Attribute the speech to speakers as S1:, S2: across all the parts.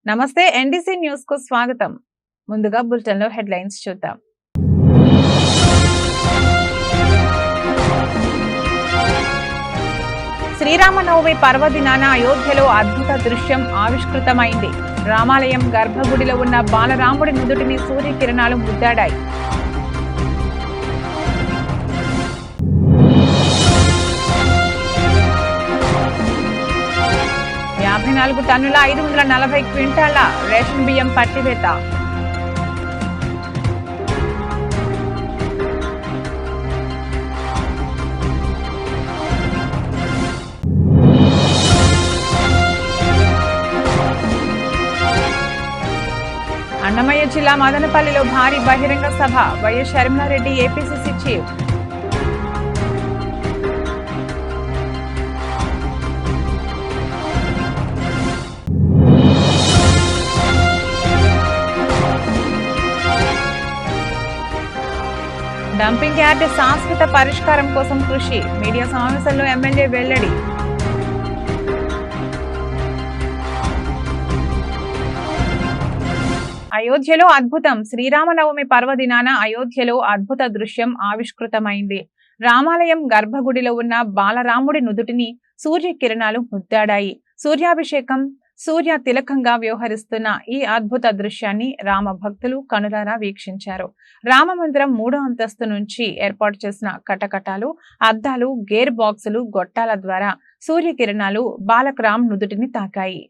S1: నమస్తే NDC news కు స్వాగతం. ముందుగా బులెటిన్ లో హెడ్లైన్స్ చూద్దాం. శ్రీరామనవమి పర్వదినాన అయోధ్యలో అద్భుత దృశ్యం ఆవిష్కృతమైంది. రామాలయం గర్భగుడిలో ఉన్న బాలరాముడి నుదుటిని సూర్యకిరణాలు ముద్దాడాయి. 54 టన్నుల 540 క్వింటాళ్ల రేషన్ బియ్యం పట్టివేత. అన్నమయ్య జిల్లా మదనపల్లిలో భారీ బహిరంగ సభ. YS Sharmila Reddy APCC chief. Dumping yard శాశ్వత పరిష్కారం కోసం కృషి. మీడియా సమావేశంలో ఎమ్మెల్యే వెల్లడి. అయోధ్యలో అద్భుతం. శ్రీరామనవమి పర్వదినాన అయోధ్యలో అద్భుత దృశ్యం ఆవిష్కృతమైంది. రామాలయం గర్భగుడిలో ఉన్న బాలరాముడి నుదుటిని సూర్యకిరణాలు ముద్దాడాయి. సూర్యాభిషేకం, సూర్య తిలకంగా వ్యవహరిస్తున్న ఈ అద్భుత దృశ్యాన్ని రామ భక్తులు కనులారా వీక్షించారు. రామమందిరం 3వ అంతస్తు నుంచి ఏర్పాటు చేసిన కటకటాలు, అద్దాలు, గేర్ బాక్సులు, గొట్టాల ద్వారా సూర్యకిరణాలు బాలకరామ్ నుదుటిని తాకాయి.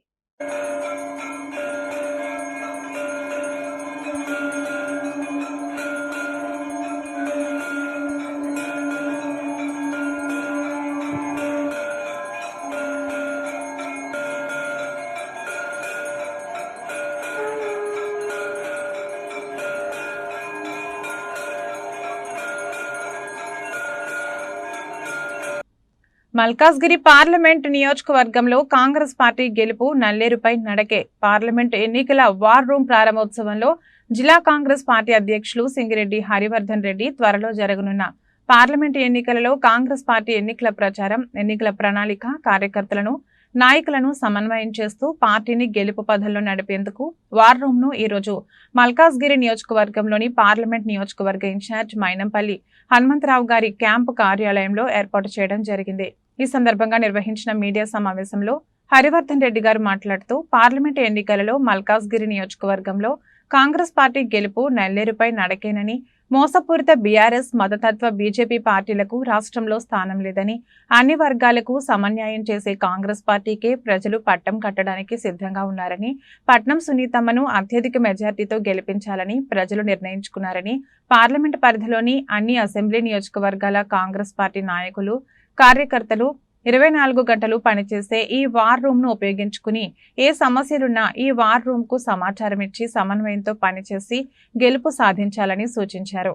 S1: మల్కాజ్గిరి పార్లమెంట్ నియోజకవర్గంలో కాంగ్రెస్ పార్టీ గెలుపు నల్లేరుపై నడకే. పార్లమెంట్ ఎన్నికల వార్ రూమ్ ప్రారంభోత్సవంలో జిల్లా కాంగ్రెస్ పార్టీ అధ్యక్షులు సింగిరెడ్డి హరివర్ధన్ రెడ్డి త్వరలో జరగనున్న పార్లమెంట్ ఎన్నికలలో కాంగ్రెస్ పార్టీ ఎన్నికల ప్రచారం, ఎన్నికల ప్రణాళిక, కార్యకర్తలను, నాయకులను సమన్వయం చేస్తూ పార్టీని గెలుపు పథంలో నడిపేందుకు వార్ రూమ్ ను ఈ రోజు మల్కాజ్గిరి నియోజకవర్గంలోని పార్లమెంట్ నియోజకవర్గ ఇన్ఛార్జ్ మైనంపల్లి హనుమంతరావు గారి క్యాంపు కార్యాలయంలో ఏర్పాటు చేయడం జరిగింది. ఈ సందర్భంగా నిర్వహించిన మీడియా సమావేశంలో హరివర్ధన్ రెడ్డి గారు మాట్లాడుతూ పార్లమెంట్ ఎన్నికలలో మల్కాజ్గిరి నియోజకవర్గంలో కాంగ్రెస్ పార్టీ గెలుపు నల్లేరుపై నడకేనని, మోసపూరిత బీఆర్ఎస్, మతతత్వ బీజేపీ పార్టీలకు రాష్ట్రంలో స్థానం లేదని, అన్ని వర్గాలకు సమన్యాయం చేసే కాంగ్రెస్ పార్టీకే ప్రజలు పట్టం కట్టడానికి సిద్ధంగా ఉన్నారని, పట్నం సునీతమ్మను అత్యధిక మెజార్టీతో గెలిపించాలని ప్రజలు నిర్ణయించుకున్నారని, పార్లమెంట్ పరిధిలోని అన్ని అసెంబ్లీ నియోజకవర్గాల కాంగ్రెస్ పార్టీ నాయకులు, కార్యకర్తలు 24 గంటలు పనిచేసే ఈ వార్ రూమ్ ను ఉపయోగించుకుని ఏ సమస్యలున్నా ఈ వార్ రూమ్ కు సమాచారం ఇచ్చి సమన్వయంతో పనిచేసి గెలుపు సాధించాలని సూచించారు.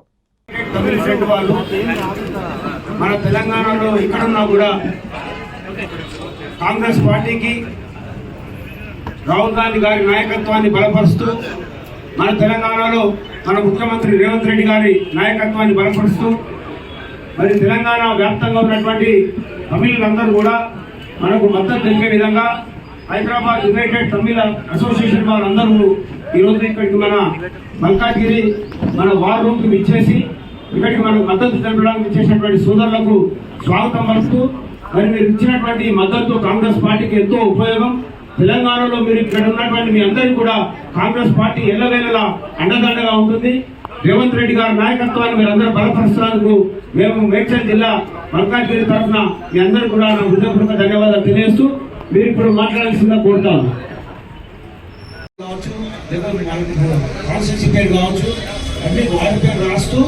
S2: మన తెలంగాణలో ఎక్కడున్నా కూడా కాంగ్రెస్ పార్టీకి రాహుల్ గాంధీ గారి నాయకత్వాన్ని బలపరుస్తూ, మన తెలంగాణలో మన ముఖ్యమంత్రి రేవంత్ రెడ్డి గారి నాయకత్వాన్ని బలపరుస్తూ, మరి తెలంగాణ వ్యాప్తంగా ఉన్నటువంటి తమిళులందరూ కూడా మనకు మద్దతు తెలిపే విధంగా హైదరాబాద్ యునైటెడ్ తమిళ అసోసియేషన్ వారందరూ ఈరోజు ఇక్కడికి మన మల్కాజ్గిరి మన వార్ రూమ్కి విచ్చేసి ఇక్కడికి మనకు మద్దతు తెలపడానికి ఇచ్చేసినటువంటి సోదరులకు స్వాగతం పలుకుతూ, మరి మీరు ఇచ్చినటువంటి మద్దతు కాంగ్రెస్ పార్టీకి ఎంతో ఉపయోగం. తెలంగాణలో మీరు ఇక్కడ ఉన్నటువంటి మీ అందరికీ కూడా కాంగ్రెస్ పార్టీ ఎల్లవేళలా అండదండగా ఉంటుంది. రేవంత్ రెడ్డి గారి నాయకత్వాన్ని మీరు అందరూ బలపరుస్తున్నందుకు మేము మేడ్చల్ జిల్లా మల్కాజ్గిరి తరఫున మీ అందరూ కూడా నా హృదయపూర్వక ధన్యవాదాలు తెలియజేస్తూ మీరు ఇప్పుడు మాట్లాడాల్సిందిగా కోరుతాను. కావచ్చు, కాన్స్టిట్యూన్సీ పేరు కావచ్చు, అన్ని వారి పేరు రాస్తూ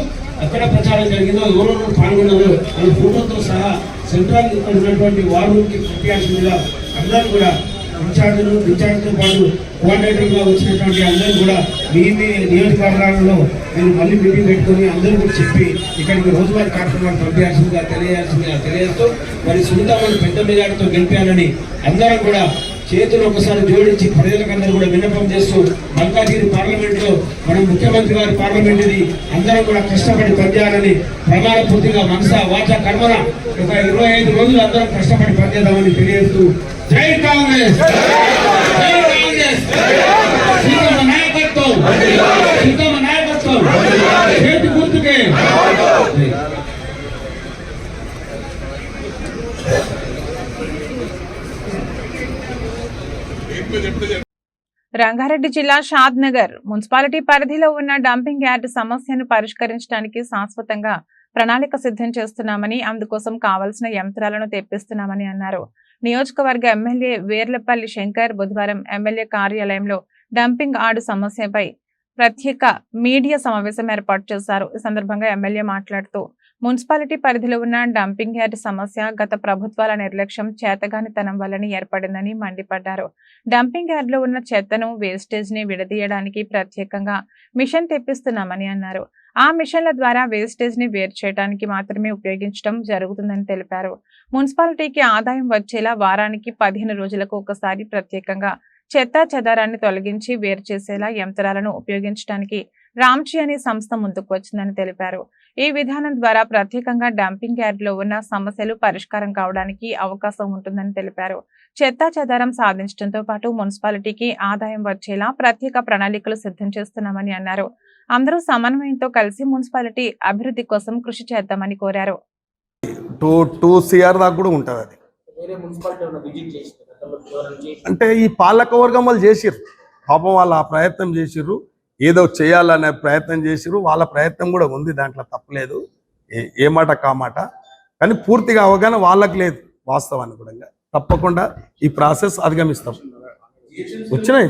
S2: ఎక్కడ ప్రచారం జరిగిందో, ఎవరెవరు పాల్గొన్నారో మన ఫోటోతో సహా సెంట్రల్ ఉన్నటువంటి వార్ రూమ్కి పంపించాల్సిందిగా అందరూ కూడా ఇన్ఛార్జ్తో పాటు కోఆర్డినేటర్గా వచ్చినటువంటి అందరూ కూడా మీ నియోజకవర్గాలలో మీరు మళ్ళీ మీటింగ్ పెట్టుకుని అందరూ కూడా చెప్పి ఇక్కడికి రోజువారీ కార్యక్రమాలు పంపించాల్సిందిగా తెలియజేస్తూ మరి సునీతమ్మను పెద్ద మెజార్టీతో గెలిపాలని అందరం కూడా చేతులు ఒకసారి జోడించి ప్రజలకందరూ కూడా విన్నపం చేస్తూ మల్కాజ్గిరి పార్లమెంట్లో మన ముఖ్యమంత్రి గారి పార్లమెంట్ ఇది అందరం కూడా కష్టపడి పనిచేయాలని ప్రమాణ పూర్తిగా మనస వాచ కర్మన ఒక 25 రోజులు అందరం కష్టపడి పనిచేద్దామని తెలియజేస్తూ జై కాంగ్రెస్, జై కాంగ్రెస్. సీతమ్మ నాయకత్వం చేతి గుర్తుకే.
S1: రంగారెడ్డి జిల్లా షాద్ నగర్ మున్సిపాలిటీ పరిధిలో ఉన్న డంపింగ్ యార్డ్ సమస్యను పరిష్కరించడానికి శాశ్వతంగా ప్రణాళిక సిద్ధం చేస్తున్నామని, అందుకోసం కావాల్సిన యంత్రాలను తెప్పిస్తున్నామని అన్నారు. నియోజకవర్గ ఎమ్మెల్యే వేర్లపల్లి శంకర్ బుధవారం ఎమ్మెల్యే కార్యాలయంలో డంపింగ్ యార్డ్ సమస్యపై ప్రత్యేక మీడియా సమావేశం ఏర్పాటు చేశారు. ఈ సందర్భంగా ఎమ్మెల్యే మాట్లాడుతూ మున్సిపాలిటీ పరిధిలో ఉన్న డంపింగ్ యార్డ్ సమస్య గత ప్రభుత్వాల నిర్లక్ష్యం, చేతగానితనం వల్లని ఏర్పడిందని మండిపడ్డారు. డంపింగ్ యార్డ్ లో ఉన్న చెత్తను, వేస్టేజ్ ని విడదీయడానికి ప్రత్యేకంగా మిషన్ తెప్పిస్తున్నామని అన్నారు. ఆ మిషన్ల ద్వారా వేస్టేజ్ ని వేరు చేయడానికి మాత్రమే ఉపయోగించడం జరుగుతుందని తెలిపారు. మున్సిపాలిటీకి ఆదాయం వచ్చేలా వారానికి 15 రోజులకు ఒకసారి ప్రత్యేకంగా చెత్త చెదారాన్ని తొలగించి వేరు చేసేలా యంత్రాలను ఉపయోగించడానికి రామ్జీ అనే సంస్థ ముందుకు వచ్చిందని తెలిపారు. ఈ విధానం ద్వారా ప్రత్యేకంగా డంపింగ్ యార్డ్ లో ఉన్న సమస్యలు పరిష్కారం కావడానికి అవకాశం ఉంటుందని తెలిపారు. చెత్త చెదారం సాధించడంతో పాటు మున్సిపాలిటీకి ఆదాయం వచ్చేలా ప్రత్యేక ప్రణాళికలు సిద్ధం చేస్తున్నామని అన్నారు. అందరూ సమన్వయంతో కలిసి మున్సిపాలిటీ అభివృద్ధి కోసం కృషి చేద్దామని కోరారు.
S3: 2 CR దాకా కూడా ఉంటుంది అది. అంటే ఈ పాలక వర్గం వాళ్ళు చేసిర్రు, పాపం వాళ్ళు ఆ ప్రయత్నం చేసిర్రు, ఏదో చేయాలనే ప్రయత్నం చేసిర్రు. వాళ్ళ ప్రయత్నం కూడా ఉంది, దాంట్లో తప్పలేదు, ఏ మాట కామాట. కానీ పూర్తిగా అవగాహన వాళ్ళకి లేదు వాస్తవాన్ని కూడా. తప్పకుండా ఈ ప్రాసెస్ అధిగమిస్తాం. వచ్చినాయి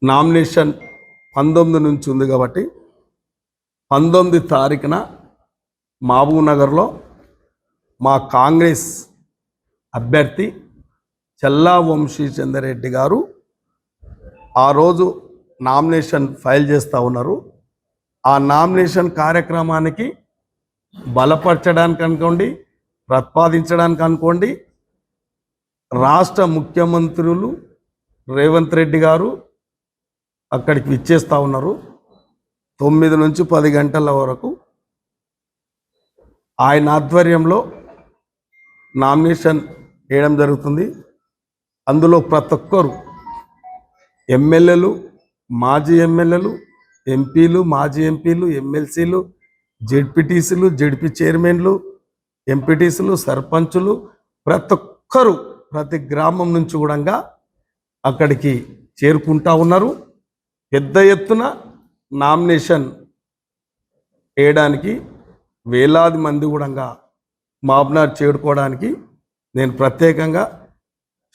S3: నామినేషన్ 19 నుంచి ఉంది కాబట్టి 19 తారీఖున మహబూబ్ నగర్లో మా కాంగ్రెస్ అభ్యర్థి చెల్లా వంశీ చంద్రెడ్డి గారు ఆ రోజు నామినేషన్ ఫైల్ చేస్తూ ఉన్నారు. ఆ నామినేషన్ కార్యక్రమానికి బలపరచడానికి అనుకోండి, ప్రతిపాదించడానికి అనుకోండి, రాష్ట్ర ముఖ్యమంత్రులు రేవంత్ రెడ్డి గారు అక్కడికి విచ్చేస్తూ ఉన్నారు. 9 నుంచి 10 గంటల వరకు ఆయన ఆధ్వర్యంలో నామినేషన్ వేయడం జరుగుతుంది. అందులో ప్రతి ఒక్కరు ఎమ్మెల్యేలు, మాజీ ఎమ్మెల్యేలు, ఎంపీలు, మాజీ ఎంపీలు, ఎమ్మెల్సీలు, జెడ్పీటీసీలు, జెడ్పీ చైర్మన్లు, ఎంపీటీసీలు, సర్పంచులు ప్రతి ఒక్కరు ప్రతి గ్రామం నుంచి కూడా అక్కడికి చేరుకుంటా ఉన్నారు. పెద్ద ఎత్తున నామినేషన్ వేయడానికి వేలాది మంది కూడా మహబూబ్నగర్ చేరుకోవడానికి నేను ప్రత్యేకంగా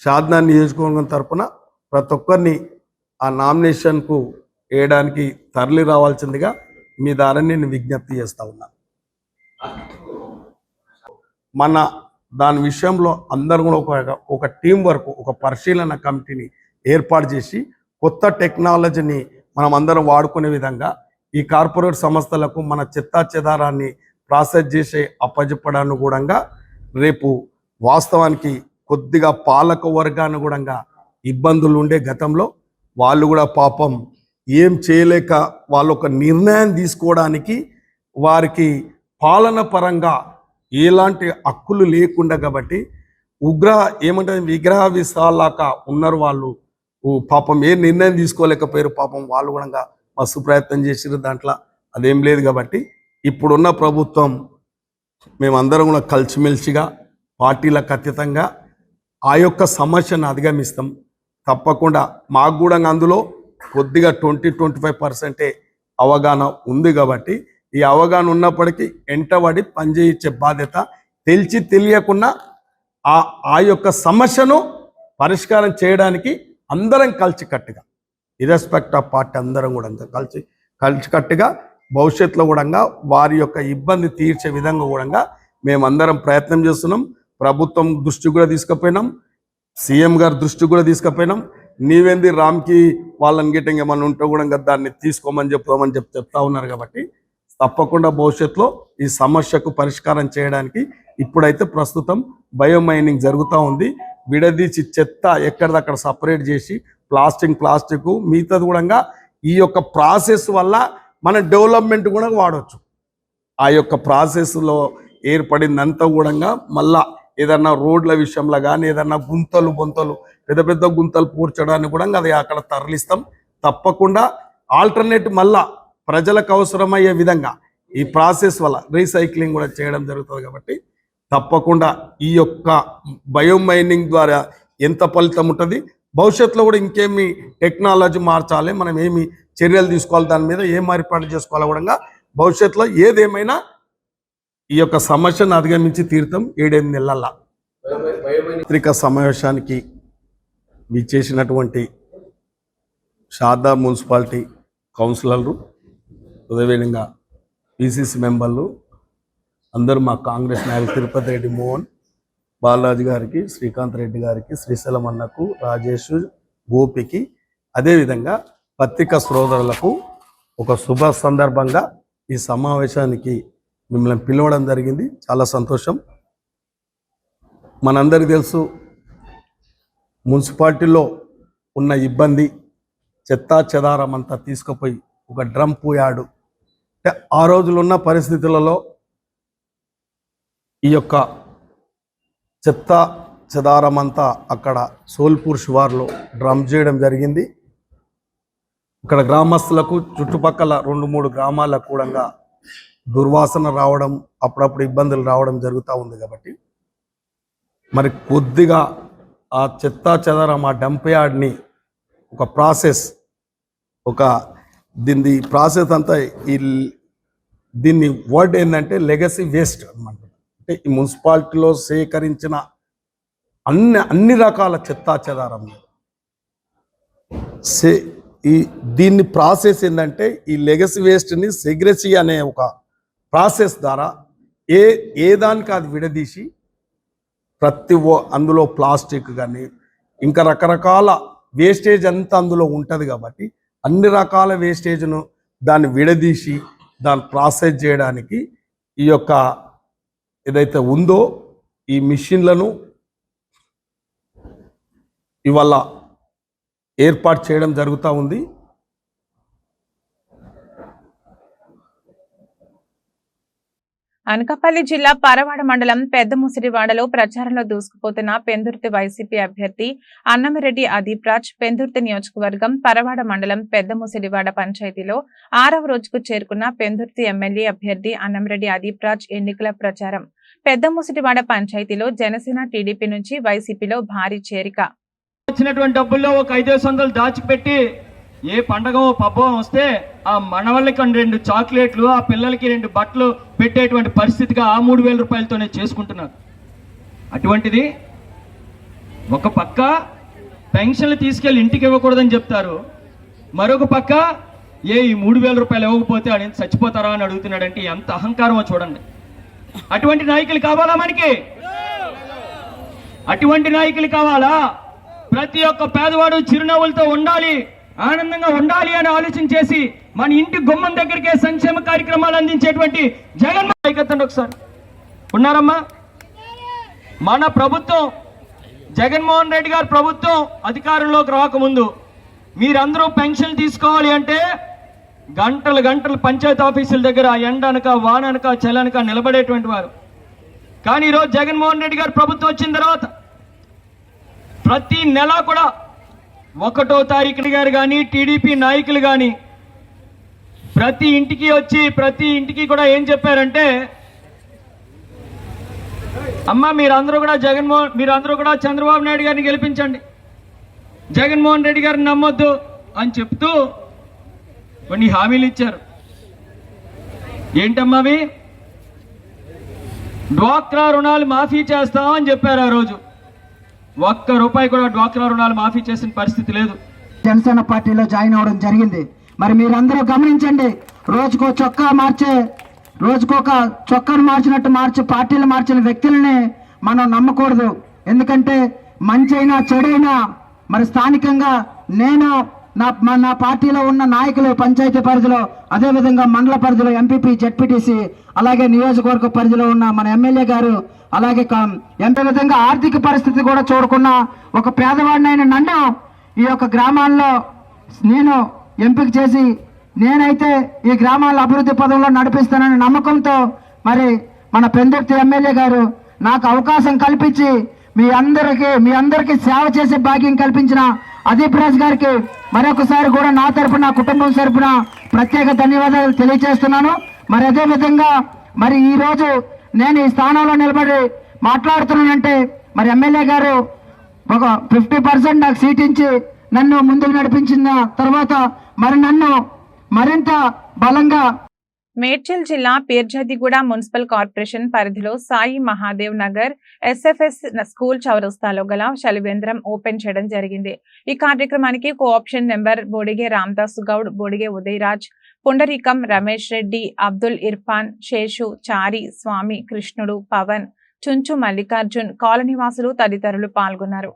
S3: షాద్నగర్ నియోజకవర్గం తరపున ప్రతి ఒక్కరిని ఆ నామినేషన్కు వేయడానికి తరలి రావాల్సిందిగా మీ ద్వారా నేను విజ్ఞప్తి చేస్తూ ఉన్నాను. మన దాని విషయంలో అందరూ కూడా ఒక టీం వర్క్, ఒక పరిశీలన కమిటీని ఏర్పాటు చేసి కొత్త టెక్నాలజీని మనం అందరం వాడుకునే విధంగా ఈ కార్పొరేట్ సంస్థలకు మన చెత్తా చెదారాన్ని ప్రాసెస్ చేసే అప్పజెప్పడాన్ని కూడా రేపు వాస్తవానికి కొద్దిగా పాలక వర్గాన్ని కూడా ఇబ్బందులు ఉండే గతంలో వాళ్ళు కూడా పాపం ఏం చేయలేక వాళ్ళు ఒక నిర్ణయం తీసుకోవడానికి వారికి పాలన పరంగా ఎలాంటి హక్కులు లేకుండా కాబట్టి ఏమంటే విగ్రహ విశాలాక ఉన్నారు వాళ్ళు. పాపం ఏ నిర్ణయం తీసుకోలేకపోయారు. పాపం వాళ్ళు కూడా మస్తు ప్రయత్నం చేసారు, దాంట్లో అదేం లేదు. కాబట్టి ఇప్పుడున్న ప్రభుత్వం మేమందరం కూడా కలిసిమెలిసిగా పార్టీలకు అతీతంగా ఆ యొక్క సమస్యను అధిగమిస్తాం. తప్పకుండా మాకు కూడా అందులో కొద్దిగా 20-25% అవగాహన ఉంది. కాబట్టి ఈ అవగాహన ఉన్నప్పటికీ ఎంటబడి పనిచేయించే బాధ్యత తెలియకుండా ఆ యొక్క సమస్యను పరిష్కారం చేయడానికి అందరం కలిసికట్టుగా, ఇర్రెస్పెక్ట్ ఆఫ్ పార్టీ అందరం కూడా కలిసికట్టుగా భవిష్యత్తులో కూడా వారి యొక్క ఇబ్బంది తీర్చే విధంగా కూడా మేమందరం ప్రయత్నం చేస్తున్నాం. ప్రభుత్వం దృష్టి కూడా తీసుకుపోయినాం, సీఎం గారి దృష్టి కూడా తీసుకుపోయినాం. నీవేంది రామ్కి వాళ్ళని గిట్టంగా ఏమన్నా ఉంటే కూడా దాన్ని తీసుకోమని చెప్తా ఉన్నారు. కాబట్టి తప్పకుండా భవిష్యత్తులో ఈ సమస్యకు పరిష్కారం చేయడానికి ఇప్పుడైతే ప్రస్తుతం బయోమైనింగ్ జరుగుతూ ఉంది. విడదీసి చెత్త ఎక్కడిదక్కడ సపరేట్ చేసి ప్లాస్టిక్ మిగతాది కూడా ఈ యొక్క ప్రాసెస్ వల్ల మన డెవలప్మెంట్ కూడా వాడవచ్చు. ఆ యొక్క ప్రాసెస్లో ఏర్పడిందంతా కూడా మళ్ళా ఏదన్నా రోడ్ల విషయంలో కానీ ఏదన్నా గుంతలు పెద్ద పెద్ద గుంతలు పూడ్చడానికి కూడా అది అక్కడ తరలిస్తాం. తప్పకుండా ఆల్టర్నేట్ మళ్ళా ప్రజలకు అవసరమయ్యే విధంగా ఈ ప్రాసెస్ వల్ల రీసైక్లింగ్ కూడా చేయడం జరుగుతుంది. కాబట్టి తప్పకుండా ఈ యొక్క బయోమైనింగ్ ద్వారా ఎంత ఫలితం ఉంటుంది, భవిష్యత్తులో కూడా ఇంకేమి టెక్నాలజీ మార్చాలి, మనం ఏమి చర్యలు తీసుకోవాలి, దాని మీద ఏం ఏర్పాటు చేసుకోవాలి కూడా భవిష్యత్తులో ఏదేమైనా ఈ యొక్క సమస్యను అధిగమించి తీరుతాం 7-8 నెలల. పత్రికా సమావేశానికి విచ్చేసినటువంటి షార్దా మున్సిపాలిటీ కౌన్సిలర్లు, అదేవిధంగా పిసిసి మెంబర్లు అందరూ, మా కాంగ్రెస్ నాయకులు తిరుపతి రెడ్డి మోహన్, బాలాజీ గారికి, శ్రీకాంత్ రెడ్డి గారికి, శ్రీశైలం అన్నకు, రాజేష్, గోపికి, అదేవిధంగా పత్రికా సోదరులకు ఒక శుభ సందర్భంగా ఈ సమావేశానికి మిమ్మల్ని పిలవడం జరిగింది. చాలా సంతోషం. మనందరికీ తెలుసు మున్సిపాలిటీలో ఉన్న ఇబ్బంది, చెత్తా చెదారం అంతా తీసుకుపోయి ఒక డ్రమ్ పోయాడు. అంటే ఆ రోజులు ఉన్న పరిస్థితులలో ఈ యొక్క చెత్తా చెదారం అంతా అక్కడ సోల్పూర్ శివార్లో డ్రమ్ చేయడం జరిగింది. ఇక్కడ గ్రామస్తులకు చుట్టుపక్కల 2-3 గ్రామాలకు కూడా దుర్వాసన రావడం, అప్పుడప్పుడు ఇబ్బందులు రావడం జరుగుతూ ఉంది. కాబట్టి మరి కొద్దిగా ఆ చెత్తా చెదారం, ఆ డంప్ యార్డ్ని ఒక ప్రాసెస్, దీన్ని ప్రాసెస్ అంతా దీన్ని వర్డ్ ఏంటంటే లెగసీ వేస్ట్ అనమాట. అంటే ఈ మున్సిపాలిటీలో సేకరించిన అన్ని రకాల చెత్తా చెదారం దీన్ని ప్రాసెస్ ఏంటంటే ఈ లెగసీ వేస్ట్ని సెగ్రెసీ అనే ఒక ప్రాసెస్ ద్వారా ఏ దానికి అది విడదీసి అందులో ప్లాస్టిక్ కానీ ఇంకా రకరకాల వేస్టేజ్ అంతా అందులో ఉంటుంది. కాబట్టి అన్ని రకాల వేస్టేజ్ను దాన్ని విడదీసి దాన్ని ప్రాసెస్ చేయడానికి ఈ యొక్క ఏదైతే ఉందో ఈ మిషన్లను ఇవాళ ఏర్పాటు చేయడం జరుగుతూ ఉంది.
S1: అనకాపల్లి జిల్లా పరవాడ మండలం పెద్దముసిరివాడలో ప్రచారంలో దూసుకుపోతున్న పెందుర్తి వైసీపీ అభ్యర్థి అన్నమిరెడ్డి అదీప్ రాజ్ పెందుర్తి నియోజకవర్గం పరవాడ మండలం పెద్దముసిరివాడ పంచాయతీలో 6వ రోజుకు చేరుకున్న పెందుర్తి ఎమ్మెల్యే అభ్యర్థి అన్నమిరెడ్డి అదీప్ రాజ్ ఎన్నికల ప్రచారం. పెద్దముసిరివాడ పంచాయతీలో జనసేన, టీడీపీ నుంచి వైసీపీలో భారీ చేరిక.
S4: వచ్చినటువంటి డబ్బుల్లో ఒక 500 దాచిపెట్టి ఏ పండగ పబ్బం వస్తే ఆ మనవళ్ళకి 2 చాక్లెట్లు, ఆ పిల్లలకి 2 బట్టలు పెట్టేటువంటి పరిస్థితిగా ఆ 3000 రూపాయలతోనే చేసుకుంటున్నారు. అటువంటిది ఒక పక్క పెన్షన్లు తీసుకెళ్లి ఇంటికి ఇవ్వకూడదని చెప్తారు, మరొక పక్క ఈ 3000 రూపాయలు ఇవ్వకపోతే ఆయన చచ్చిపోతారా అని అడుగుతున్నాడంటే ఎంత అహంకారమో చూడండి. అటువంటి నాయకులు కావాలా మనకి? అటువంటి నాయకులు కావాలా? ప్రతి ఒక్క పేదవాడు చిరునవ్వులతో ఉండాలి, ఆనందంగా ఉండాలి అని ఆలోచన చేసి మన ఇంటి గుమ్మం దగ్గరికే సంక్షేమ కార్యక్రమాలు అందించేటువంటి జగన్మోహన్ నాయకత్వం ఒకసారి ఉన్నారమ్మా. మన ప్రభుత్వం, జగన్మోహన్ రెడ్డి గారి ప్రభుత్వం అధికారంలోకి రాకముందు మీరందరూ పెన్షన్ తీసుకోవాలి అంటే గంటలు పంచాయతీ ఆఫీసుల దగ్గర ఎండనక వాననక చలనక నిలబడేటువంటి వారు. కానీ ఈరోజు జగన్మోహన్ రెడ్డి గారి ప్రభుత్వం వచ్చిన తర్వాత ప్రతి నెల కూడా 1వ తారీఖున గారు కానీ టీడీపీ నాయకులు కానీ ప్రతి ఇంటికి వచ్చి ప్రతి ఇంటికి కూడా ఏం చెప్పారంటే, అమ్మ మీరందరూ కూడా చంద్రబాబు నాయుడు గారిని గెలిపించండి, జగన్మోహన్ రెడ్డి గారిని నమ్మొద్దు అని చెప్తూ కొన్ని హామీలు ఇచ్చారు. ఏంటమ్మా అవి? డ్వాక్రా రుణాలు మాఫీ చేస్తామని చెప్పారు. ఆ రోజు ₹1 కూడా డ్వాక్రా రుణాలు మాఫీ చేసిన పరిస్థితి లేదు.
S5: జనసేన పార్టీలో జాయిన్ అవ్వడం జరిగింది. మరి మీరందరూ గమనించండి, రోజుకో చొక్కాను మార్చినట్టు పార్టీలు మార్చిన వ్యక్తులని మనం నమ్మకూడదు. ఎందుకంటే మంచైనా చెడైనా మరి స్థానికంగా నేను నా పార్టీలో ఉన్న నాయకులు పంచాయతీ పరిధిలో, అదేవిధంగా మండల పరిధిలో ఎంపీపీ, జెడ్పీటీసీ, అలాగే నియోజకవర్గ పరిధిలో ఉన్న మన ఎమ్మెల్యే గారు, అలాగే ఎంత విధంగా ఆర్థిక పరిస్థితి కూడా చూడకుండా ఒక పేదవాడినైన నన్ను ఈ యొక్క గ్రామాల్లో నేను ఎంపిక చేసి నేనైతే ఈ గ్రామాల అభివృద్ధి పదంలో నడిపిస్తానని నమ్మకంతో మరి మన పెందుర్తి ఎమ్మెల్యే గారు నాకు అవకాశం కల్పించి మీ అందరికీ సేవ చేసే భాగ్యం కల్పించిన అదీప్ రాజ్ గారికి మరొకసారి కూడా నా తరపున, నా కుటుంబం తరపున ప్రత్యేక ధన్యవాదాలు తెలియజేస్తున్నాను. మరి అదే విధంగా మరి ఈ రోజు నేను ఈ స్థానంలో నిలబడి మాట్లాడుతున్నానంటే మరి ఎమ్మెల్యే గారు ఒక 50% నాకు సీట్ ఇచ్చి నన్ను ముందుకు నడిపించిన తర్వాత మరి నన్ను మరింత బలంగా
S1: మేడ్చల్ జిల్లా పీర్జాదిగూడ మున్సిపల్ కార్పొరేషన్ పరిధిలో సాయి మహాదేవ్ నగర్ ఎస్ఎఫ్ఎస్ స్కూల్ చౌరస్తాలో గల శలివేంద్రం ఓపెన్ చేయడం జరిగింది. ఈ కార్యక్రమానికి కోఆప్షన్ నెంబర్ బొడిగే రామదాసు గౌడ్, బొడిగే ఉదయరాజ్, పుండరీకం, రమేష్ రెడ్డి, అబ్దుల్ ఇర్ఫాన్, శేషు, చారి, స్వామి, కృష్ణుడు, పవన్, చుంచు మల్లికార్జున్, కాలనీవాసులు తదితరులు పాల్గొన్నారు.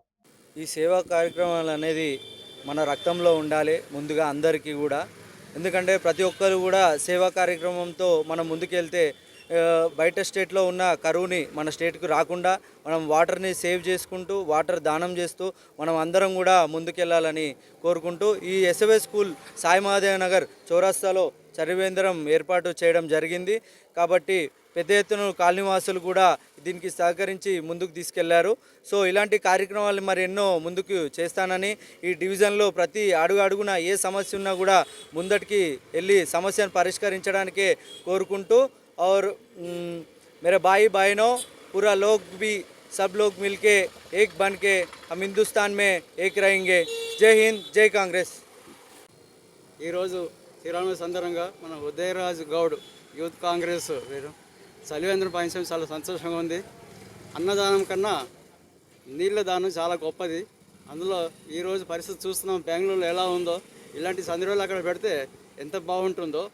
S6: ఈ సేవా కార్యక్రమాలు అనేది మన రక్తంలో ఉండాలి ముందుగా అందరికీ కూడా. ఎందుకంటే ప్రతి ఒక్కరు కూడా సేవా కార్యక్రమంతో మనం ముందుకెళ్తే బయట స్టేట్లో ఉన్న కరువుని మన స్టేట్కి రాకుండా మనం వాటర్ని సేవ్ చేసుకుంటూ వాటర్ దానం చేస్తూ మనం అందరం కూడా ముందుకెళ్ళాలని కోరుకుంటూ ఈ ఎస్ఎఫ్ఎస్ స్కూల్ సాయి మహాదేవ్ నగర్ చౌరస్తాలో చరివేంద్రం ఏర్పాటు చేయడం జరిగింది. కాబట్టి పెద్ద ఎత్తున కాలనీవాసులు కూడా దీనికి సహకరించి ముందుకు తీసుకెళ్లారు. సో ఇలాంటి కార్యక్రమాలు మరి ఎన్నో ముందుకు చేస్తానని, ఈ డివిజన్లో ప్రతి అడుగున ఏ సమస్య ఉన్నా కూడా ముందటికి వెళ్ళి సమస్యను పరిష్కరించడానికే కోరుకుంటూ और मेरे भाई बहनों पूरा लोग भी सब लोग मिलके एक बन के हम हिंदुस्तान में एक रहेंगे. जय हिंद, जय कांग्रेस.
S7: ఈరోజు శ్రీరామ సందర్భంగా మన ఉదయరాజ్ గౌడ్ యూత్ కాంగ్రెస్ చలివేంద్రం పాయించడం చాలా సంతోషంగా ఉంది. అన్నదానం కన్నా నీళ్ళ దానం చాలా గొప్పది. అందులో ఈరోజు పరిస్థితి చూస్తున్నాం, బెంగళూరులో ఎలా ఉందో, ఇలాంటి సందర్భాలు అక్కడ పెడితే ఎంత బాగుంటుందో.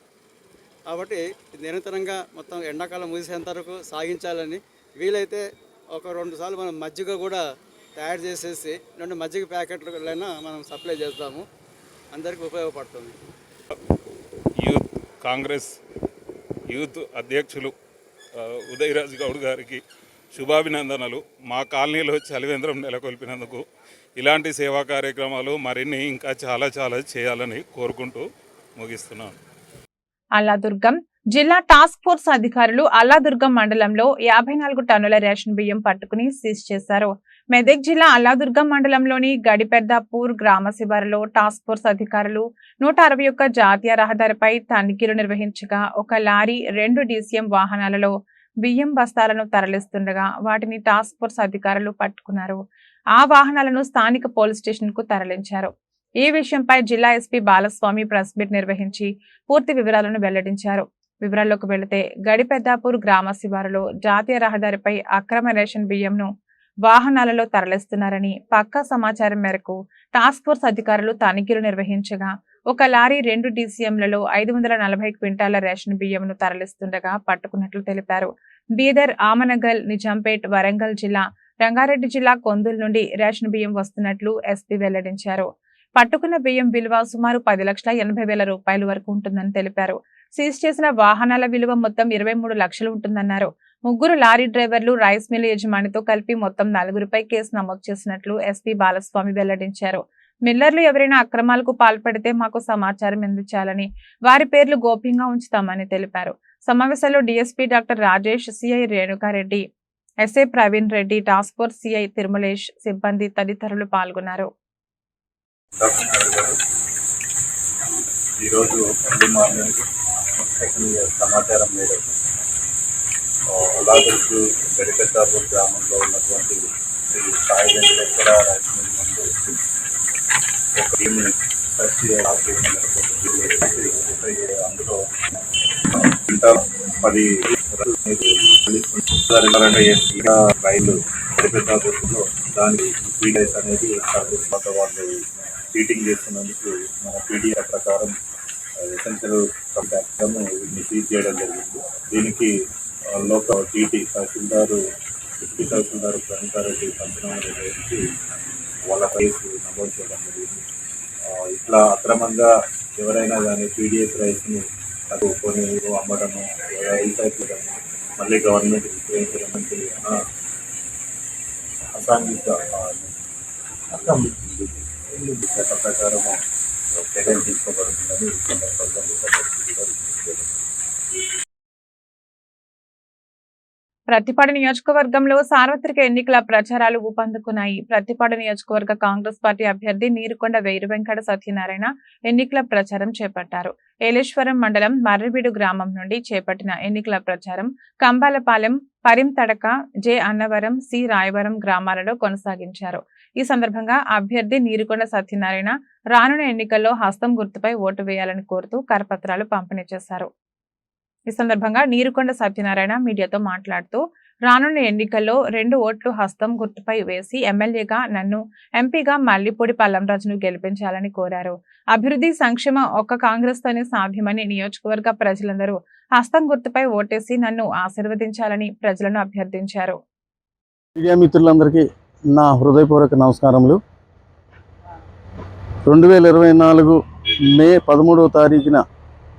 S7: కాబట్టి నిరంతరంగా మొత్తం ఎండాకాలం ముగిసేంత వరకు సాగించాలని, వీలైతే ఒక 2 సార్లు మనం మజ్జిగ కూడా తయారు చేసేసి 2 మజ్జిగ ప్యాకెట్లైనా మనం సప్లై చేస్తాము. అందరికీ ఉపయోగపడుతుంది.
S8: యూత్ కాంగ్రెస్ యూత్ అధ్యక్షులు ఉదయరాజ్ గౌడ్ గారికి శుభాభినందనలు. మా కాలనీలో చలివేంద్రం నెలకొల్పినందుకు ఇలాంటి సేవా కార్యక్రమాలు మరిన్ని ఇంకా చాలా చేయాలని కోరుకుంటూ ముగిస్తున్నాను.
S1: అల్లాదుర్గం జిల్లా టాస్క్ ఫోర్స్ అధికారులు అల్లాదుర్గం మండలంలో 54 టన్నుల రేషన్ బియ్యం పట్టుకుని సీజ్ చేశారు. మెదక్ జిల్లా అల్లాదుర్గం మండలంలోని గడిపెద్దాపూర్ గ్రామ శివారులో టాస్క్ ఫోర్స్ అధికారులు 161 జాతీయ రహదారిపై తనిఖీలు నిర్వహించగా ఒక లారీ 2 DCM వాహనాలలో బియ్యం బస్తాలను తరలిస్తుండగా వాటిని టాస్క్ ఫోర్స్ అధికారులు పట్టుకున్నారు. ఆ వాహనాలను స్థానిక పోలీస్ స్టేషన్ కు తరలించారు. ఈ విషయంపై జిల్లా ఎస్పీ బాలస్వామి ప్రెస్ మీట్ నిర్వహించి పూర్తి వివరాలను వెల్లడించారు. వివరాల్లోకి వెళితే గడిపెద్దాపూర్ గ్రామ శివారులో జాతీయ రహదారిపై అక్రమ రేషన్ బియ్యంను వాహనాలలో తరలిస్తున్నారని పక్కా సమాచారం మేరకు టాస్క్ ఫోర్స్ అధికారులు తనిఖీలు నిర్వహించగా ఒక లారీ 2 DCMలలో 540 క్వింటాల రేషన్ బియ్యంను తరలిస్తుండగా పట్టుకున్నట్లు తెలిపారు. బీదర్, ఆమనగల్, నిజాంపేట్, వరంగల్ జిల్లా, రంగారెడ్డి జిల్లా కొందుల్ నుండి రేషన్ బియ్యం వస్తున్నట్లు ఎస్పీ వెల్లడించారు. పట్టుకున్న బియ్యం విలువ సుమారు 10,80,000 రూపాయల వరకు ఉంటుందని తెలిపారు. సీజ్ చేసిన వాహనాల విలువ మొత్తం 23 లక్షలు ఉంటుందన్నారు. 3 లారీ డ్రైవర్లు, రైస్ మిల్ యజమానితో కలిపి మొత్తం 4పై కేసు నమోదు చేసినట్లు ఎస్పీ బాలస్వామి వెల్లడించారు. మిల్లర్లు ఎవరైనా అక్రమాలకు పాల్పడితే మాకు సమాచారం అందించాలని, వారి పేర్లు గోప్యంగా ఉంచుతామని తెలిపారు. సమావేశంలో DSP doctor Rajesh, CI Renukareddy, SI Praveen Reddy, task force CI Tirumalesh, సిబ్బంది తదితరులు పాల్గొన్నారు.
S9: ఈరోజు ఎర్లీ మార్నింగ్ సమాచారం మేరకు అలాగూ గడిపెద్దాపూర్ గ్రామంలో ఉన్నటువంటి శ్రీ సాయి వెంకటేశ్వర రైస్ మిల్ ముందు ఒక టీంని సర్చ్ అందులో 10 రైలు గడిపెద్దాపూర్లో దాని పీడైస్ అనేది సర్వీస్ వాళ్ళు చీటింగ్ చేస్తున్నందుకు మన పీడిఎఫ్ ప్రకారం ఎసెన్షియల్ కాంట్రాక్ట్ను వీటిని సీజ్ చేయడం జరిగింది. దీనికి లోకల్ టీటీ తహసీల్దారు, డిప్యూటీ తహసీల్దారు ప్రణీతారెడ్డి పంచనామా నిర్వహించి వాళ్ళ కేసు నమోదు చేయడం జరిగింది. ఇట్లా అక్రమంగా ఎవరైనా కానీ పీడిఎస్ రైస్ని అది కొని అమ్మడము, రీసైకిల్ చేయడము, మళ్ళీ గవర్నమెంట్ విక్రయించడం వంటి అసాంఘిక చట్ట ప్రకారము చర్యలు తీసుకోబడుతుందని సందర్భంగా
S1: ప్రతిపాడు నియోజకవర్గంలో సార్వత్రిక ఎన్నికల ప్రచారాలు ఊపందుకున్నాయి. ప్రతిపాడు నియోజకవర్గ కాంగ్రెస్ పార్టీ అభ్యర్థి నీరుకొండ వేరు వెంకట సత్యనారాయణ ఎన్నికల ప్రచారం చేపట్టారు. ఏలేశ్వరం మండలం మర్రివీడు గ్రామం నుండి చేపట్టిన ఎన్నికల ప్రచారం కంబాలపాలెం, పరిం-తడక, జె అన్నవరం, సి రాయవరం గ్రామాలలో కొనసాగించారు. ఈ సందర్భంగా అభ్యర్థి నీరుకొండ సత్యనారాయణ రానున్న ఎన్నికల్లో హస్తం గుర్తుపై ఓటు వేయాలని కోరుతూ కరపత్రాలు పంపిణీ చేశారు. ఈ సందర్భంగా నీరుకొండ సత్యనారాయణ మీడియాతో మాట్లాడుతూ రానున్న ఎన్నికల్లో 2 ఓట్లు హస్తం గుర్తుపై వేసి ఎమ్మెల్యేగా నన్ను, ఎంపీగా మల్లిపూడి పల్లంరాజును గెలిపించాలని కోరారు. అభివృద్ధి, సంక్షేమం ఒక్క కాంగ్రెస్ తోనే సాధ్యమని నియోజకవర్గ ప్రజలందరూ హస్తం గుర్తుపై ఓటేసి నన్ను ఆశీర్వదించాలని ప్రజలను అభ్యర్థించారు.
S10: మీడియా మిత్రులందరికీ నా హృదయపూర్వక నమస్కారములు. 2024 మే 13వ తారీఖున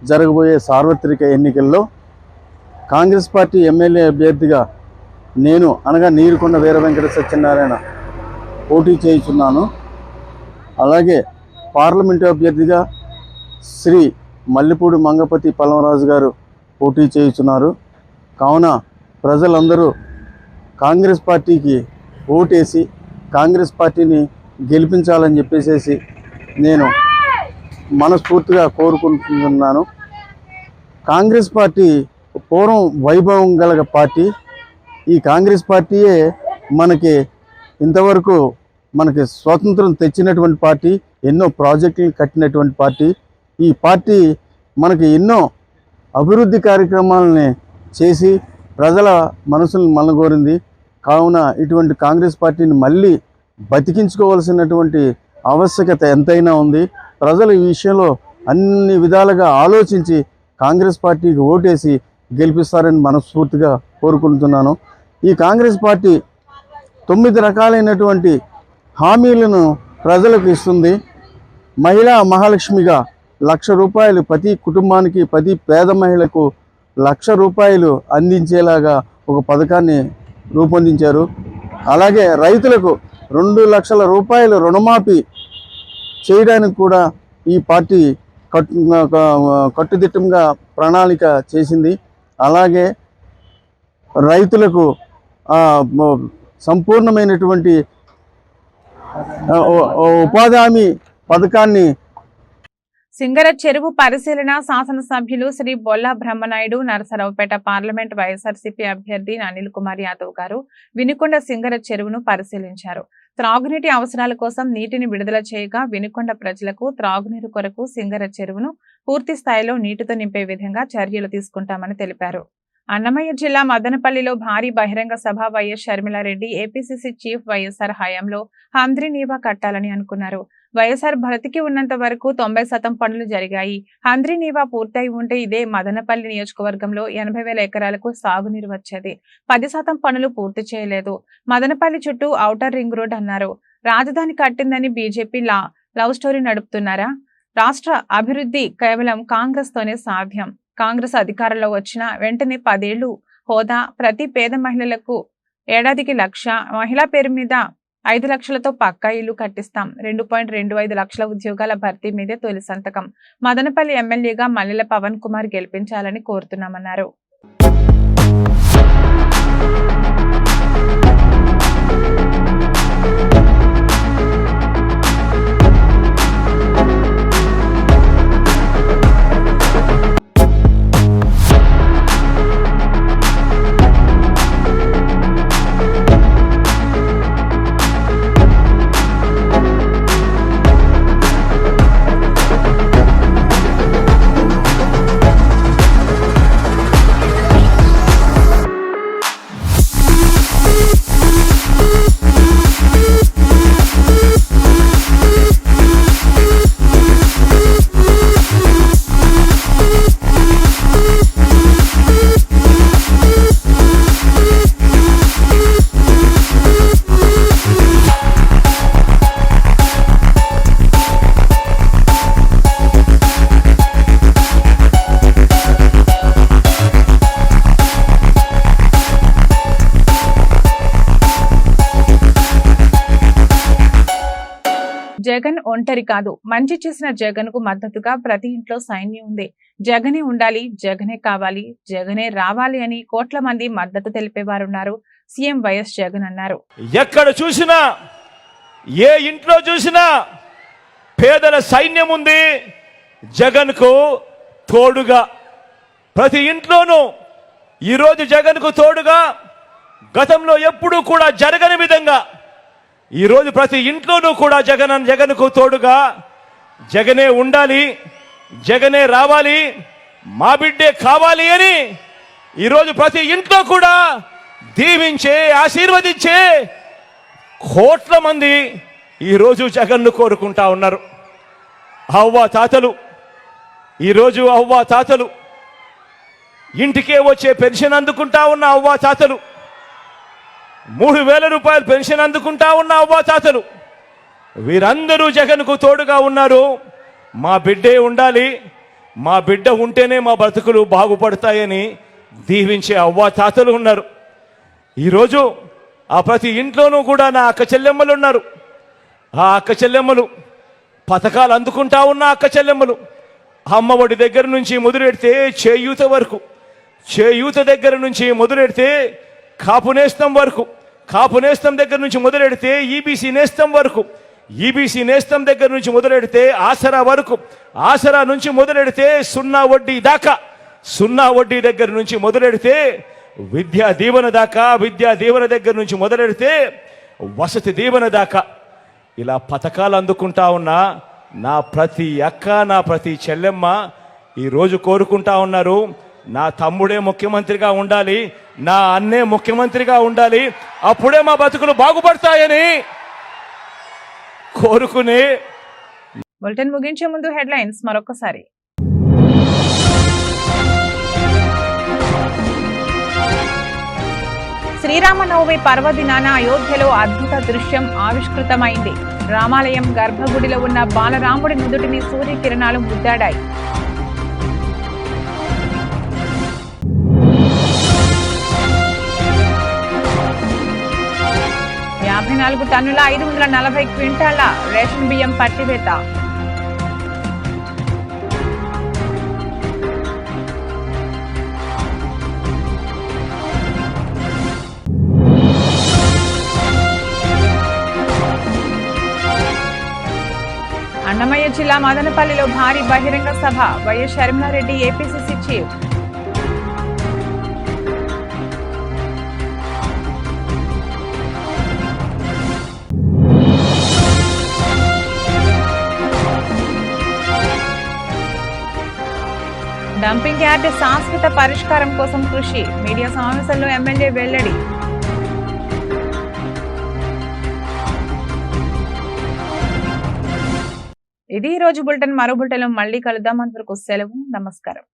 S10: జరగబోయే సార్వత్రిక ఎన్నికల్లో కాంగ్రెస్ పార్టీ ఎమ్మెల్యే అభ్యర్థిగా నేను అనగా నీరుకొండ వీర వెంకట సత్యనారాయణ పోటీ చేయుచున్నాను. అలాగే పార్లమెంటు అభ్యర్థిగా శ్రీ మల్లిపూడి మంగపతి పల్లంరాజు గారు పోటీ చేయుచున్నారు. కావున ప్రజలందరూ కాంగ్రెస్ పార్టీకి ఓటేసి కాంగ్రెస్ పార్టీని గెలిపించాలని చెప్పేసి నేను మనస్ఫూర్తిగా కోరుకుంటున్నాను. కాంగ్రెస్ పార్టీ పూర్వం వైభవం గల పార్టీ. ఈ కాంగ్రెస్ పార్టీయే ఇంతవరకు మనకి స్వాతంత్రం తెచ్చినటువంటి పార్టీ, ఎన్నో ప్రాజెక్టులు కట్టినటువంటి పార్టీ. ఈ పార్టీ మనకి ఎన్నో అభివృద్ధి కార్యక్రమాలని చేసి ప్రజల మనసులను మలగోరింది. కావున ఇటువంటి కాంగ్రెస్ పార్టీని మళ్ళీ బతికించుకోవాల్సినటువంటి ఆవశ్యకత ఎంతైనా ఉంది. ప్రజలు ఈ విషయంలో అన్ని విధాలుగా ఆలోచించి కాంగ్రెస్ పార్టీకి ఓటేసి గెలిపిస్తారని మనస్ఫూర్తిగా కోరుకుంటున్నాను. ఈ కాంగ్రెస్ పార్టీ 9 రకాలైనటువంటి హామీలను ప్రజలకు ఇస్తుంది. మహిళా మహాలక్ష్మిగా 1,00,000 రూపాయలు ప్రతి కుటుంబానికి, ప్రతి పేద మహిళకు 1,00,000 రూపాయలు అందించేలాగా ఒక పథకాన్ని రూపొందించారు. అలాగే రైతులకు 2 లక్షల రూపాయలు రుణమాఫీ చేయడానికి కూడా ఈ పార్టీ కట్టుదిట్టంగా ప్రణాళిక చేసింది. అలాగే రైతులకు సంపూర్ణమైనటువంటి ఉపాధి హామీ పథకాన్ని
S1: సింగర చెరువు పరిశీలన శాసనసభ్యులు శ్రీ బొల్లా బ్రహ్మనాయుడు, నరసరావుపేట పార్లమెంట్ వైఎస్ఆర్సీపీ అభ్యర్థి అనిల్ కుమార్ యాదవ్ గారు వినుకొండ సింగర చెరువును పరిశీలించారు. త్రాగునీటి అవసరాల కోసం నీటిని విడుదల చేయగా వినుకొండ ప్రజలకు త్రాగునీరు కొరకు సింగర చెరువును పూర్తి స్థాయిలో నీటితో నింపే విధంగా చర్యలు తీసుకుంటామని తెలిపారు. అన్నమయ్య జిల్లా మదనపల్లిలో భారీ బహిరంగ సభ YS Sharmila Reddy APCC chief YSR హయాంలో హంద్రీ నీవా కట్టాలని అనుకున్నారు. వైఎస్ఆర్ బ్రతికి ఉన్నంత వరకు 90% పనులు జరిగాయి. హంద్రీ నీవా పూర్తయి ఉంటే ఇదే మదనపల్లి నియోజకవర్గంలో 80,000 ఎకరాలకు సాగునీరు వచ్చేది. 10% పనులు పూర్తి చేయలేదు. మదనపల్లి చుట్టూ ఔటర్ రింగ్ రోడ్ అన్నారు. రాజధాని కట్టిందని బీజేపీ లవ్ స్టోరీ నడుపుతున్నారా? రాష్ట్ర అభివృద్ధి కేవలం కాంగ్రెస్ తోనే సాధ్యం. కాంగ్రెస్ అధికారంలో వచ్చిన వెంటనే 10 ఏళ్లు హోదా, ప్రతి పేద మహిళలకు ఏడాదికి 1,00,000, మహిళా పేరు మీద 5 లక్షలతో పక్కా ఇల్లు కట్టిస్తాం. 2.25 లక్షల ఉద్యోగాల భర్తీ మీదే తొలి సంతకం. మదనపల్లి ఎమ్మెల్యేగా మల్లెల పవన్ కుమార్ గెలిపించాలని కోరుతున్నామన్నారు. జగన్ ఒంటరి కాదు, మంచి చేసిన జగన్ కు మద్దతుగా ప్రతి ఇంట్లో సైన్యం ఉంది. జగనే ఉండాలి, జగనే కావాలి, జగనే రావాలి అని కోట్ల మంది మద్దతు తెలిపేవారున్నారు. సీఎం వైఎస్ జగన్ అన్నారు.
S4: ఎక్కడ చూసినా, ఏ ఇంట్లో చూసినా పేదల సైన్యం ఉంది జగన్ కు తోడుగా. ప్రతి ఇంట్లోనూ ఈరోజు జగన్ కు తోడుగా, గతంలో ఎప్పుడూ కూడా జరగని విధంగా ఈరోజు ప్రతి ఇంట్లోనూ కూడా జగన్ కు తోడుగా, జగనే ఉండాలి, జగనే రావాలి, మా బిడ్డే కావాలి అని ఈరోజు ప్రతి ఇంట్లో కూడా దీవించే, ఆశీర్వదించే కోట్ల మంది ఈరోజు జగన్ను కోరుకుంటా ఉన్నారు. అవ్వ తాతలు, ఈరోజు అవ్వ తాతలు, ఇంటికే వచ్చే పెన్షన్ అందుకుంటా ఉన్న అవ్వ తాతలు, 3,000 రూపాయలు పెన్షన్ అందుకుంటా ఉన్న అవ్వ తాతలు, వీరందరూ జగన్కు తోడుగా ఉన్నారు. మా బిడ్డే ఉండాలి, మా బిడ్డ ఉంటేనే మా బ్రతుకులు బాగుపడతాయని దీవించే అవ్వ తాతలు ఉన్నారు. ఈరోజు ఆ ప్రతి ఇంట్లోనూ కూడా నా అక్క చెల్లెమ్మలు ఉన్నారు. ఆ అక్క చెల్లెమ్మలు, పథకాలు అందుకుంటా ఉన్న అక్క చెల్లెమ్మలు, అమ్మఒడి దగ్గర నుంచి మొదలెడితే చేయూత వరకు, చేయూత దగ్గర నుంచి మొదలెడితే కాపు నేస్తం వరకు, కాపు నేస్తం దగ్గర నుంచి మొదలెడితే ఈబీసీ నేస్తం వరకు, ఈబీసీ నేస్తం దగ్గర నుంచి మొదలెడితే ఆసరా వరకు, ఆసరా నుంచి మొదలెడితే సున్నా వడ్డీ దాకా, సున్నా వడ్డీ దగ్గర నుంచి మొదలెడితే విద్యా దీవెన దాకా, విద్యా దీవెన దగ్గర నుంచి మొదలెడితే వసతి దీవెన దాకా, ఇలా పథకాలు అందుకుంటా ఉన్నా నా ప్రతి అక్క, నా ప్రతి చెల్లెమ్మ ఈరోజు కోరుకుంటా ఉన్నారు, నా తమ్ముడే ముఖ్యమంత్రిగా ఉండాలి, నా అన్నే ముఖ్యమంత్రిగా ఉండాలి, అప్పుడే మా బతుకులు బాగుపడతాయని కోరుకునే.
S1: బులెటిన్ ముగించే ముందు హెడ్లైన్స్ మరొకసారి. శ్రీరామనవమి పర్వదినాన అయోధ్యలో అద్భుత దృశ్యం ఆవిష్కృతమైంది. రామాలయం గర్భగుడిలో ఉన్న బాలరాముడి నుదుటిని సూర్యకిరణాలు ముద్దాడాయి. $54 టన్నుల 540 క్వింటాళ్ల రేషన్ బియ్యం పట్టివేత. అన్నమయ్య జిల్లా మదనపల్లిలో భారీ బహిరంగ సభ. YS Sharmila Reddy APCC chief. Dumping yard శాశ్వత పరిష్కారం కోసం కృషి. మీడియా సమావేశంలో ఎమ్మెల్యే వెల్లడి. ఇది ఈ రోజు బులెటిన్. మరో బులెటిన్లో మళ్ళీ కలుద్దాం. అంతవరకు సెలవు, నమస్కారం.